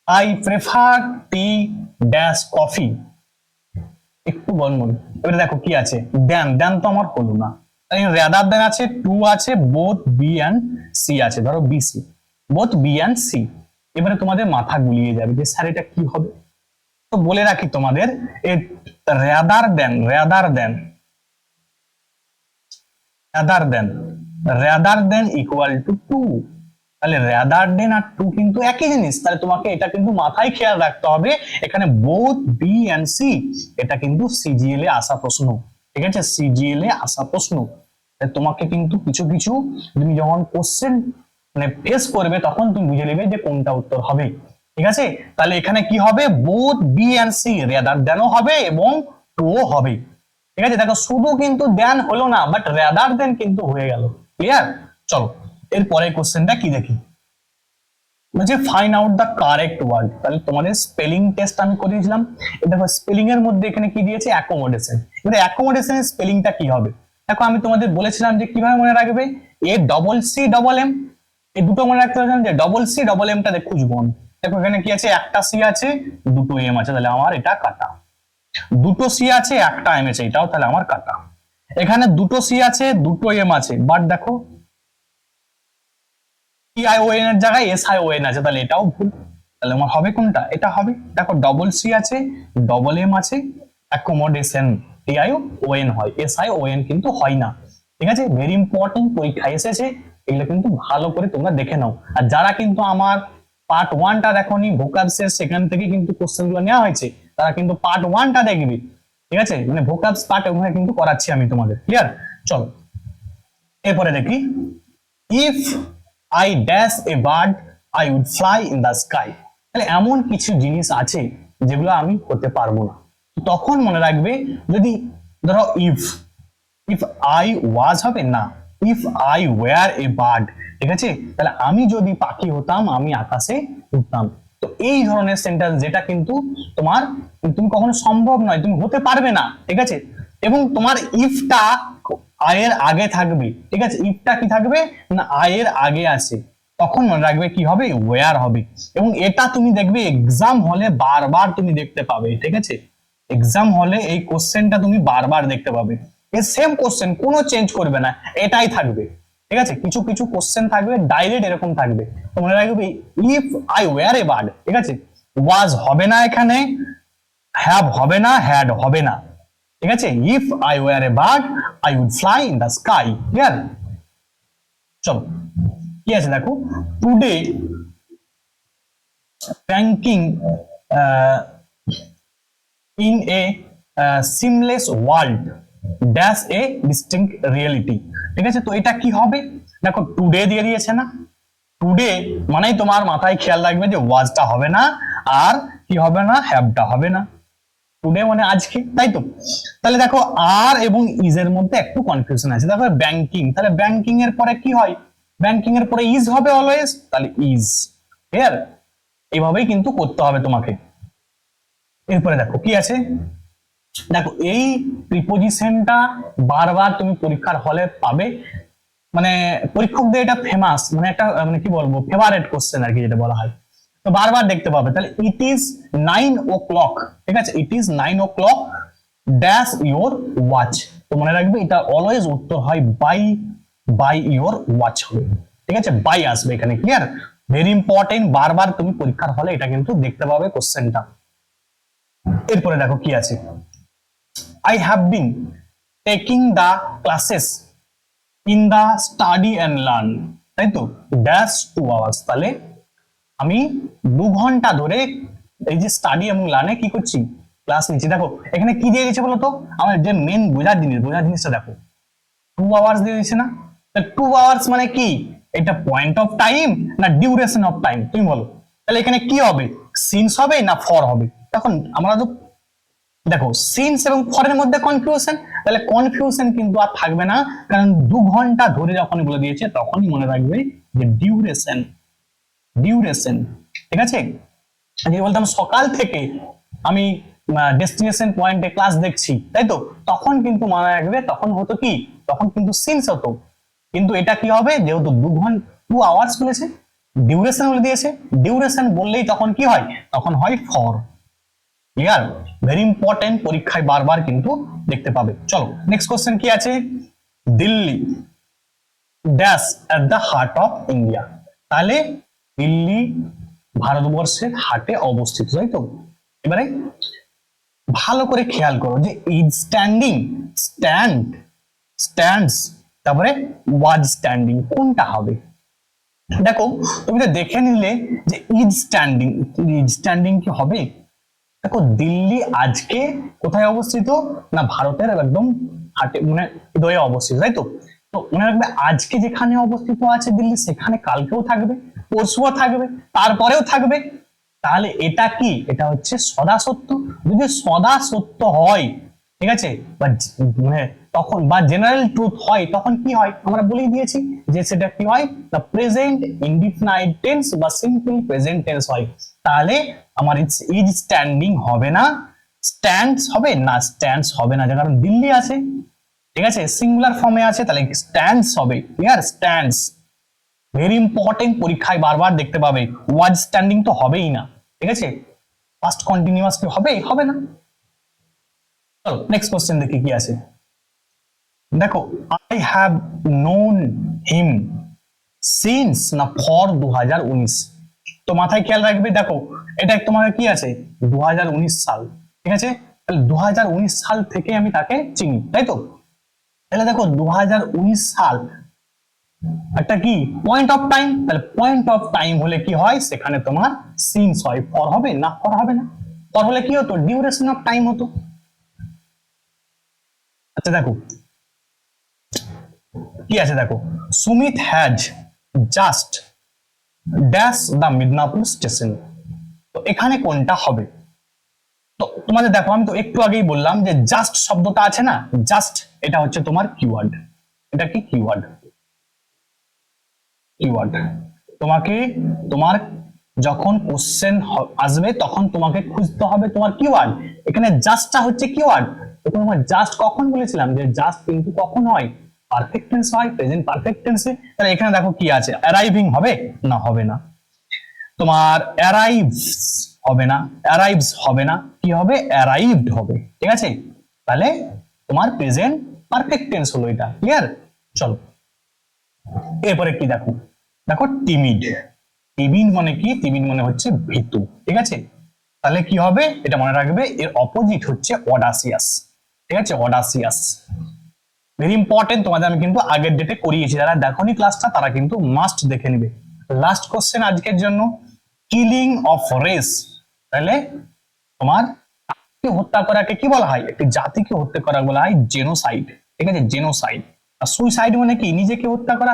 I prefer T dash coffee, একটু বলুন। এবারে দেখো কি আছে, দেন, দেন তো আমার হলো না, রাদার দেন আছে, টু আছে, বোথ বি এন্ড সি আছে, ধরো B C, both B and C. এবারে তোমাদের মাথা গুলিয়ে যাবে যে স্যার এটা কি হবে। তো বলে রাখি তোমাদের, rather than, rather than, rather than, rather than equal to to. তাহলে রাদার দেন আর টু কিন্তু একই জিনিস, তাহলে তোমাকে এটা কিন্তু মাথায় খেয়াল রাখতে হবে। এখানে বোথ বি এন্ড সি, এটা কিন্তু সিজিএল এ আসা প্রশ্ন, ঠিক আছে, সিজিএল এ আসা প্রশ্ন। তোমাকে কিন্তু কিছু কিছু তুমি যখন কোশ্চেন মানে ফেস করবে তখন তুমি বুঝে নেবে যে কোনটা উত্তর হবে, ঠিক আছে। তাহলে এখানে কি হবে? Both B and C, rather দেনও হবে এবং টুও হবে, ঠিক আছে। দেখো শুধু কিন্তু দেন হলো না, বাট রাদার দেন কিন্তু হয়ে গেল। ক্লিয়ার? চলো এরপরে কোশ্চেনটা কি দেখি, বলছে find out the correct word. তাহলে তোমাদের স্পেলিং টেস্ট আমি করিয়েছিলাম, দেখো স্পেলিং এর মধ্যে এখানে কি দিয়েছে? অ্যাকোমোডেশন। এবারে অ্যাকোমোডেশনের স্পেলিংটা কি হবে? দেখো আমি তোমাদের বলেছিলাম যে কিভাবে মনে রাখবে, A double C double M, এই দুটো মনে রাখতে পারছিলাম যে ডবল সি ডবল এমটা খুঁজবো আমি, দেখো এখানে কি আছে, একটা সি আছে দুটো এম আছে, তাহলে আমার এটা কাটা। দুটো সি আছে একটা এম আছে, এটাও তাহলে আমার কাটা। এখানে দুটো সি আছে দুটো এম আছে, বাট দেখো টিআইওএন এর জায়গায় এসআইওএন আছে, তাহলে এটাও ভুল। তাহলে আমার হবে কোনটা, এটা হবে। দেখো ডবল সি আছে ডবল এম আছে, অ্যাকোমোডেশন টিআইওএন হয়, এসআইওএন কিন্তু হয় না। ঠিক আছে, ভেরি ইম্পর্টেন্ট, পরীক্ষা এসেছে, এগুলো কিন্তু ভালো করে তোমরা দেখে নাও। আর যারা কিন্তু আমার পার্ট ওয়ানটা দেখোনি ভোকাবসের, সেখান থেকে কিন্তু কোশ্চেন গুলো নেওয়া হয়েছে, তারা কিন্তু পার্ট ওয়ানটা দেখবি। ঠিক আছে, মানে ভোকাবস পার্ট ওখানে কিন্তু করাচ্ছি আমি তোমাদের, ক্লিয়ার। চলো এরপরে দেখি, if I dash a bird I would fly in the sky. তাহলে এমন কিছু জিনিস আছে যেগুলো আমি করতে পারবো না, তখন মনে রাখবে, যদি ধরো ইফ ইফ আই ওয়াজ হবে না, if I were a bird, ঠিক আছে, তাহলে আমি যদি পাখি হতাম আমি আকাশে উঠতাম। তো এই ধরনের সেন্টেন্স যেটা কিন্তু তোমার, তুমি কখনো সম্ভব নয়, তুমি হতে পারবে না, ঠিক আছে। এবং তোমার ইফটা আয়ের আগে থাকবে, ঠিক আছে, ইফটা কি থাকবে না আয়ের আগে আসে, তখন মনে রাখবে কি হবে, ওয়্যার হবে। এবং এটা তুমি দেখবে এক্সাম হলে বারবার তুমি দেখতে পাবে, ঠিক আছে, এক্সাম হলে এই কোশ্চেনটা তুমি বারবার দেখতে পাবে, এই সেম কোশ্চেন, কোনো চেঞ্জ করবে না, এটাই থাকবে। ঠিক আছে, কিছু কিছু কোশ্চেন থাকবে ডাইরেক্ট এরকম থাকবে, তো মনে রাখবে if I were a bird, ঠিক আছে, ওয়াজ হবে না এখানে, হ্যাভ হবে না, হ্যাড হবে না, ঠিক আছে, if I were a bird I would fly in the sky, clear. চলো কি আছে দেখো, today banking in a seamless world dash a distinct reality। ঠিক আছে, তো এটা কি হবে, দেখো টুডে দিয়ে দিয়েছে না, টুডে মানেই তোমার মাথায় খেয়াল রাখবে যে ওয়াজটা হবে না, আর কি হবে না, হ্যাভটা হবে না। টুডে মানে আজকে, তাই তো। তাহলে দেখো আর এবং ইজ এর মধ্যে একটু কনফিউশন আছে। দেখো ব্যাংকিং, তাহলে ব্যাংকিং এর পরে কি হয়, ব্যাংকিং এর পরে ইজ হবে অলওয়েজ, তাহলে ইজ, ক্লিয়ার। এইভাবেই কিন্তু করতে হবে তোমাকে। এরপরে দেখো কি আছে, দেখো এই প্রিপোজিশনটা বারবার তুমি পরীক্ষার হলে পাবে, মানে পরীক্ষকদের এটা ফেমাস, মানে একটা মানে কি বলবো ফেভারিট কোশ্চেন আর কি, যেটা বলা হয়, তো বারবার দেখতে পাবে। তাহলে ইট ইজ 9 o'clock, ঠিক আছে, it is 9 o'clock dash your watch, তো মনে রাখবে এটা অলওয়েজ উত্তর হয় বাই ইওর ওয়াচ হবে, ঠিক আছে, বাই আসবে এখানে, ক্লিয়ার। ভেরি ইম্পর্টেন্ট, বারবার তুমি পরীক্ষার হলে এটা কিন্তু দেখতে পাবে কোশ্চেনটা। এরপরে দেখো কি আছে, I have been taking the classes in the study and learn, তাই তো, ড্যাশ 2 hours, তাহলে আমি 2 ঘন্টা ধরে এই যে স্টাডি এবং লার্নে কি করছি, ক্লাস নিচ্ছি। দেখো এখানে কি দিয়ে দিয়েছে বলতো, আমার যে মেন বোঝার জিনিসটা দেখো 2 hours দিয়ে দিয়েছে না, 2 hours মানে কি, এটা পয়েন্ট অফ টাইম না ডিউরেশন অফ টাইম, তুমি বলো। তাহলে এখানে কি হবে, সিন্স হবে না ফর হবে, তখন আমরা তো দেখো সিন্স এবং ফরের মধ্যে কনফিউশন, তাহলে কনফিউশন কিন্তু আর থাকবে না, কারণ 2 ঘন্টা ধরে যখন বলে দিয়েছে তখনই মনে রাখবে যে ডিউরেশন, ঠিক আছে। যদি বলতাম সকাল থেকে আমি ডেস্টিনেশন পয়েন্টে ক্লাস দেখছি, তাই তো, তখন কিন্তু মনে রাখবে তখন হতো কি, তখন কিন্তু সিন্স হতো। কিন্তু এটা কি হবে, যেহেতু 2 hours বলেছে, ডিউরেশন বলে দিয়েছে, ডিউরেশন বললেই তখন কি হয়, তখন হয় ফর, ক্লিয়ার। ভেরি ইম্পর্টেন্ট, পরীক্ষায় বারবার কিন্তু দেখতে পাবে। চলো নেক্সট কোশ্চেন কি আছে, Delhi dash at the heart of India, তাহলে দিল্লি ভারতবর্ষের হার্টে অবস্থিত, তাই তো। এবারে ভালো করে খেয়াল করো যে ইজ স্ট্যান্ডিং, স্ট্যান্ডস, তারপরে ওয়াজ স্ট্যান্ডিং, কোনটা হবে। দেখো তুমি তো দেখে নিলে যে ইজ স্ট্যান্ডিং কি হবে। দেখো দিল্লি আজকে কোথায় অবস্থিত না, ভারতের একদম হাটে মানে হৃদয়ে অবস্থিত, তাই তো। তো মনে রাখবে আজকে যেখানে অবস্থিত আছে দিল্লি, সেখানে কালকেও থাকবে, পরশুও থাকবে, তারপরেও থাকবে। তাহলে এটা কি, এটা হচ্ছে সদা সত্য। যদি সদা সত্য হয়, ঠিক আছে, বা মানে তখন বা জেনারেল ট্রুথ হয়, তখন কি হয় আমরা বলেই দিয়েছি যে সেটা কি হয় না প্রেজেন্ট ইনডিফিনাইট টেন্স বা সিম্পল প্রেজেন্ট টেন্স হয়। তাহলে আমার ইজ স্ট্যান্ডিং হবে না, স্ট্যান্ডস হবে না, স্ট্যান্ডস হবে না, কারণ দিল্লি আছে, ঠিক আছে, সিঙ্গুলার ফর্মে আছে, তাহলে স্ট্যান্ডস হবে, ক্লিয়ার, স্ট্যান্ডস। ভেরি ইম্পর্টেন্ট, পরীক্ষায় বারবার দেখতে পাবে। ওয়াজ স্ট্যান্ডিং তো হবেই না, ঠিক আছে, পাস্ট কন্টিনিউয়াস কি হবে না। চলো নেক্সট কোশ্চেন দেখি কি আছে। দেখো, I have known him since না ফর 2019। তো মাথায় খেয়াল রাখবে, দেখো এটা তোমার কি আছে 2019 সাল, ঠিক আছে, তাহলে 2019 সাল থেকে আমি তাকে চিনি, তাই তো। তাহলে দেখো 2019 সাল একটা কি পয়েন্ট অফ টাইম, তাহলে পয়েন্ট অফ টাইম হলে কি হয়, সেখানে তোমার সিন্স হয়, ফর হবে না, ফর হবে না। ফর হলে কি হতো, ডিউরেশন অফ টাইম হতো। আচ্ছা দেখো কি আছে, দেখো Sumit has just dash the Midnapore station. তো এখানে কোনটা হবে, তো তোমাদের দেখো আমি তো একটু আগেই বললাম যে জাস্ট শব্দটা আছে না, জাস্ট এটা হচ্ছে তোমার কিওয়ার্ড। এটা কি কিওয়ার্ড, কিওয়ার্ড তোমাকে তোমার যখন কোশ্চেন আসবে তখন তোমাকে খুঁজতে হবে তোমার কিওয়ার্ড। এখানে জাস্টটা হচ্ছে কিওয়ার্ড। তখন আমরা জাস্ট কখন বলেছিলাম যে জাস্ট কিন্তু কখন হয়, পারফেক্ট টেন্স হয়, প্রেজেন্ট পারফেক্ট টেন্সে। তাহলে এখানে দেখো কি আছে, অ্যারাইভিং হবে না, হবে না। তোমার অ্যারাইভস হবে না, অ্যারাইভস হবে না, কি হবে অ্যারাইভড হবে, ঠিক আছে। তাহলে তোমার প্রেজেন্ট পারফেক্ট টেন্স হলো এটা, ক্লিয়ার। চলো এরপরে কি দেখো, দেখো টিমিড। টিমিড মানে কি, টিমিড মানে হচ্ছে ভীতু, ঠিক আছে। তাহলে কি হবে এটা মনে রাখবে, এর অপোজিট হচ্ছে অডাসিয়াস, ঠিক আছে, অডাসিয়াস। ভেরি ইম্পর্টেন্ট, তোমাদের আমি কিন্তু আগের ডেটে করিয়েছি, যারা দেখোনি ক্লাসটা তারা কিন্তু মাস্ট দেখে নিবে। লাস্ট কোশ্চেন আজকের জন্য, কিলিং অফ রেস। তাহলে তোমার হত্যা করাকে কি বলা হয়, একটি জাতিকে হত্যা করা বলা হয় জেনোসাইড, ঠিক আছে, জেনোসাইড। আর সুইসাইড মানে কি, নিজেকে হত্যা করা,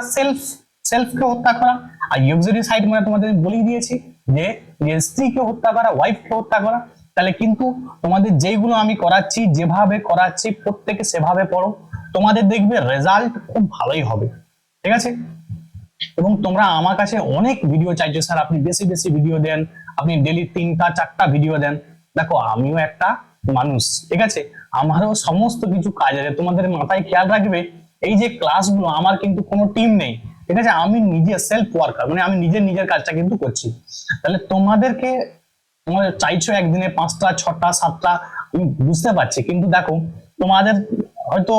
সেলফকে হত্যা করা। আর ইউক্সিডিসাইড মানে তোমাদের বলেই দিয়েছি যে স্ত্রীকে হত্যা করা, ওয়াইফকে হত্যা করা। তাহলে কিন্তু তোমাদের যেইগুলো আমি করাচ্ছি, যেভাবে করাচ্ছি প্রত্যেকে সেভাবে পড়ো, তোমাদের দেখবে রেজাল্ট খুব ভালোই হবে, ঠিক আছে। এবং তোমরা আমার কাছে অনেক ভিডিও চাইছো, স্যার আপনি বেশি বেশি ভিডিও দেন, আপনি ডেলি 3টা 4টা ভিডিও দেন। দেখো আমিও একটা মানুষ, ঠিক আছে, আমারও সমস্ত কিছু কাজ আছে। তোমাদের মাথায় খেয়াল রাখবে, এই যে ক্লাসগুলো আমার কিন্তু কোনো টিম নেই, ঠিক আছে, আমি নিজে সেলফ ওয়ার্কার, মানে আমি নিজের কাজটা কিন্তু করছি। তাহলে তোমাদেরকে তোমাদের চাইছো একদিনে 5টা 6টা 7টা, আমি বুঝতে পারছি, কিন্তু দেখো তোমাদের হয়তো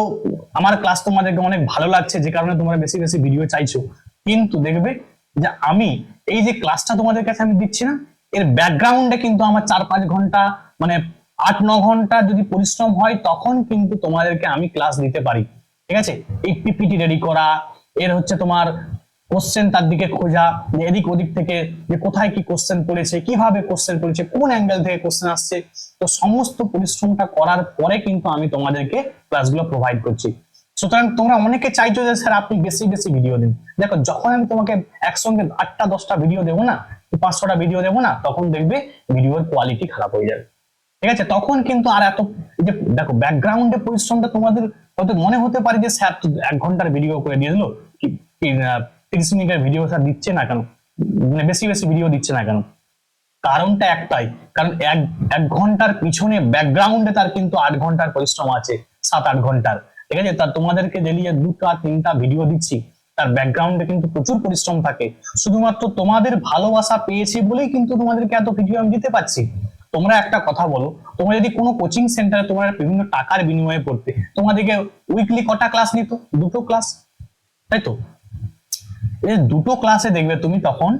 আমার ক্লাস তোমাদেরকে অনেক ভালো লাগছে, যে কারণে তোমরা বেশি বেশি ভিডিও চাইছো। কিন্তু দেখবে যে আমি এই যে ক্লাসটা তোমাদের কাছে আমি দিচ্ছি না, এর ব্যাকগ্রাউন্ডে কিন্তু আমার 4-5 ঘন্টা, মানে 8-9 ঘন্টা যদি পরিশ্রম হয়, তখন কিন্তু তোমাদেরকে আমি ক্লাস দিতে পারি, ঠিক আছে। এই পিপিটি রেডি করা, এর হচ্ছে তোমার কোশ্চেন তার দিকে খোঁজা, যে এদিক ওদিক থেকে যে কোথায় কি কোশ্চেন পড়েছে, কিভাবে কোশ্চেন পড়েছে, কোন অ্যাঙ্গেল থেকে কোশ্চেন আসছে, তো সমস্ত পরিশ্রমটা করার পরে কিন্তু আমি তোমাদেরকে ক্লাসগুলো প্রোভাইড করছি। সুতরাং তোমরা অনেকে চাইছো যে স্যার আপনি বেশি বেশি ভিডিও দিন। দেখো যখন আমি তোমাকে একসঙ্গে 8টা 10টা ভিডিও দেবো না, 500টা ভিডিও দেবো না, তখন দেখবে ভিডিওর কোয়ালিটি খারাপ হয়ে যাবে, ঠিক আছে। তখন কিন্তু আর এত, যে দেখো ব্যাকগ্রাউন্ডে পরিশ্রমটা তোমাদের হয়তো মনে হতে পারে যে স্যার 1 ঘন্টার ভিডিও করে দিয়ে দিল, 30 মিনিটের ভিডিও স্যার দিচ্ছে না কেন, মানে বেশি বেশি ভিডিও দিচ্ছে না কেন। কারণটা একটাই, কারণ এক ঘন্টার পিছনে ব্যাকগ্রাউন্ডে তার কিন্তু 8 ঘন্টার পরিশ্রম আছে, 7-8 ঘন্টার, ঠিক আছে। তার তোমাদেরকে ডেলি 2টা 3টা ভিডিও দিচ্ছি, তার ব্যাকগ্রাউন্ডে কিন্তু প্রচুর পরিশ্রম থাকে। শুধুমাত্র তোমাদের ভালোবাসা পেয়েছি বলেই কিন্তু তোমাদেরকে এত ভিডিও আমি দিতে পারছি। তোমরা একটা কথা বলো, তোমরা যদি কোনো কোচিং সেন্টারে তোমরা বিভিন্ন টাকার বিনিময়ে পড়তে, তোমাদেরকে উইকলি কটা ক্লাস নিত, 2টো ক্লাস, তাই তো। এই 2টো ক্লাসে দেখবে তুমি তখন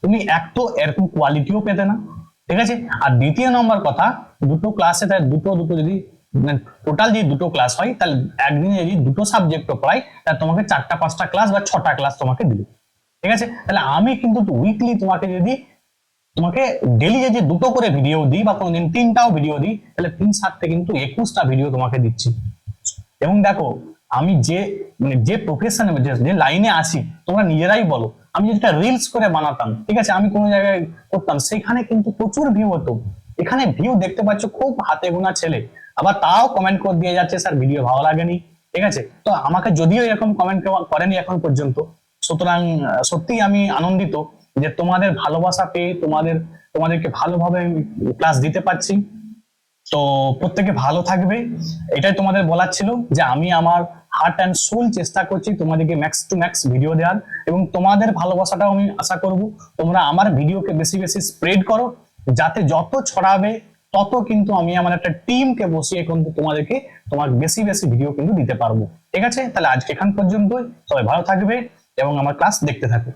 তুমি এক তো এরকম কোয়ালিটিও পেতে না, ঠিক আছে। আর দ্বিতীয় নম্বর কথা, 2টো ক্লাসে তাই দুটো যদি টোটাল যদি 2টো ক্লাস হয়, তাহলে একদিনে যদি 2টো সাবজেক্ট পড়াই, তাহলে তোমাকে 4টা 5টা ক্লাস বা 6টা ক্লাস তোমাকে দিল, ঠিক আছে। তাহলে আমি কিন্তু উইকলি তোমাকে ডেলি যদি 2টো করে ভিডিও দিই, বা কোনোদিন 3টাও ভিডিও দিই, তাহলে 3-7 কিন্তু 21টা ভিডিও তোমাকে দিচ্ছি। এবং দেখো আমি যে প্রফেশনে, যে লাইনে আসি, তোমরা নিজেরাই বলো, আমি যদি রিলস করে বানাতাম, ঠিক আছে, আমি কোনো জায়গায় করতাম, সেখানে কিন্তু প্রচুর ভিউ হতো। এখানে ভিউ দেখতে পাচ্ছ খুব হাতে গোনা ছেলে, আবার তাও কমেন্ট করে দিয়ে যাচ্ছে স্যার ভিডিও ভালো লাগেনি, ঠিক আছে। তো আমাকে যদিও এরকম কমেন্ট করেনি এখন পর্যন্ত, সুতরাং সত্যিই আমি আনন্দিত যে তোমাদের ভালোবাসা পেয়ে তোমাদেরকে ভালোভাবে ক্লাস দিতে পারছি। তো প্রত্যেকে ভালো থাকবে, এটাই তোমাদের বলার ছিল, যে আমি আমার হার্ট অ্যান্ড সোল চেষ্টা করছি তোমাদেরকে ম্যাক্স টু ম্যাক্স ভিডিও দেওয়ার, এবং তোমাদের ভালোবাসাটাও আমি আশা করব তোমরা আমার ভিডিওকে বেশি বেশি স্প্রেড করো, যাতে যত ছড়াবে তত কিন্তু আমি আমার একটা টিমকে বসিয়ে কিন্তু তোমাদেরকে তোমার বেশি বেশি ভিডিও কিন্তু দিতে পারবো। ঠিক আছে, তাহলে আজকে এখান পর্যন্তই। সবাই ভালো থাকবে এবং আমার ক্লাস দেখতে থাকো।